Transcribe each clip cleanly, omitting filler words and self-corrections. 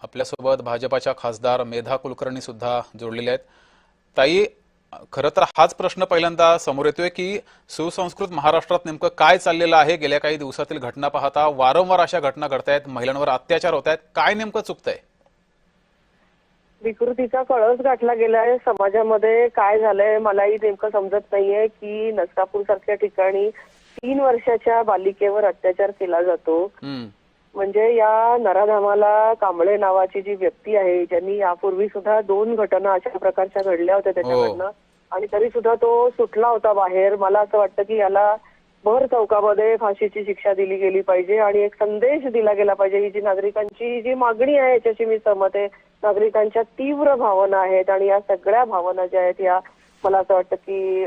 आपल्यासोबत भाजपाच्या खासदार मेधा कुलकर्णी सुद्धा जोडलेले आहेत। ताई, खरं तर हाच प्रश्न पहिल्यांदा समोर येतोय की सुसंस्कृत महाराष्ट्रात नेमकं काय चाललेलं आहे। गेल्या काही दिवसातील घटना पाहता वारंवार अशा घटना घडतायत, महिलांवर अत्याचार होत आहेत, काय नेमकं चुकतंय? विकृतीचा कळस गाठला गेलाय समाजामध्ये। काय झालंय मलाही नेमकं समजत नाहीये की नसकापूर सारख्या ठिकाणी 3 वर्षाच्या बालिकेवर अत्याचार केला जातो। म्हणजे या नराधामाला कांबळे नावाची जी व्यक्ती आहे, ज्यांनी यापूर्वी सुद्धा 2 घटना अशा प्रकारच्या घडल्या होत्या त्याच्याकडनं, आणि तरी सुद्धा तो सुटला होता बाहेर। मला असं वाटतं की याला भर चौकामध्ये फाशीची शिक्षा दिली गेली पाहिजे आणि एक संदेश दिला गेला पाहिजे। ही जी नागरिकांची जी मागणी आहे याच्याशी मी सहमत आहे। नागरिकांच्या तीव्र भावना आहेत आणि या सगळ्या भावना ज्या आहेत या मला असं वाटतं की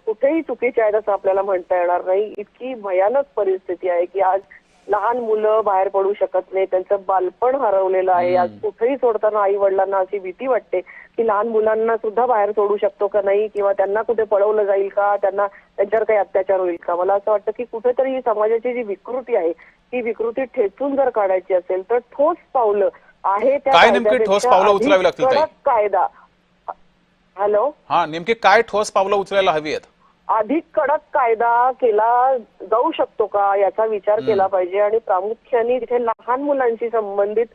कुठेही चुकीच्या आहेत असं आपल्याला म्हणता येणार नाही। इतकी भयानक परिस्थिती आहे की आज लहान मुलं बाहेर पडू शकत नाही, त्यांचं बालपण हरवलेलं आहे। आज कुठेही सोडताना आई वडिलांना अशी भीती वाटते की लहान मुलांना सुद्धा बाहेर सोडू शकतो का नाही, किंवा त्यांना कुठे पळवलं जाईल का, त्यांच्यावर काही अत्याचार होईल का। मला असं वाटतं की कुठेतरी ही समाजाची जी विकृती आहे ती विकृती ठेचून जर काढायची असेल तर ठोस पावलं आहे त्या काय नेमकी ठोस पावलं उचलावी लागतील ताई? कायदा हॅलो हा, नेमकी काय ठोस पावलं उचलायला हवी आहेत? अधिक कडक कायदा केला जाऊ शकतो का याचा विचार केला पाहिजे। आणि प्रामुख्याने जिथे लहान मुलांशी संबंधित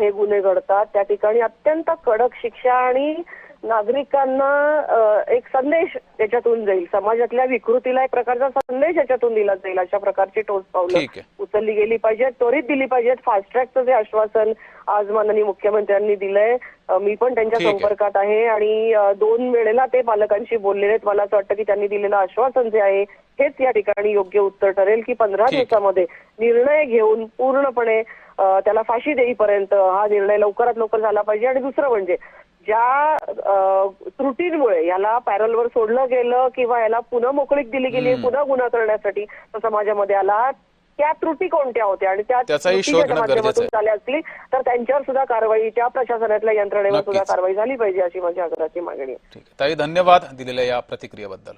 हे गुन्हे घडतात त्या ठिकाणी अत्यंत कडक शिक्षा आणि नागरिकांना एक संदेश त्याच्यातून जाईल, समाजातल्या विकृतीला एक प्रकारचा संदेश याच्यातून दिला जाईल। अशा प्रकारची ठोस पावलं उचलली गेली पाहिजेत, त्वरित दिली पाहिजेत। फास्ट ट्रॅकचं जे आश्वासन आज माननीय मुख्यमंत्र्यांनी दिलंय, मी पण त्यांच्या संपर्कात आहे आणि 2 वेळेला ते पालकांशी बोललेले आहेत। मला असं वाटतं की त्यांनी दिलेलं आश्वासन जे आहे हेच या ठिकाणी योग्य उत्तर ठरेल की 15 दिवसामध्ये निर्णय घेऊन पूर्णपणे त्याला फाशी देईपर्यंत हा निर्णय लवकरात लवकर झाला पाहिजे। आणि दुसरं म्हणजे ज्या त्रुटींमुळे याला पॅरलवर सोडलं गेलं किंवा याला पुन्हा मोकळीक दिली गेली पुन्हा गुन्हा करण्यासाठी समाजामध्ये आला, त्या त्रुटी कोणत्या होत्या आणि त्या त्रुटीच्या माध्यमातून झाल्या असतील तर त्यांच्यावर सुद्धा कारवाई, त्या प्रशासनातल्या यंत्रणेवर सुद्धा कारवाई झाली पाहिजे अशी माझी आग्रहाची मागणी आहे। ताई, धन्यवाद दिलेल्या या प्रतिक्रियेबद्दल।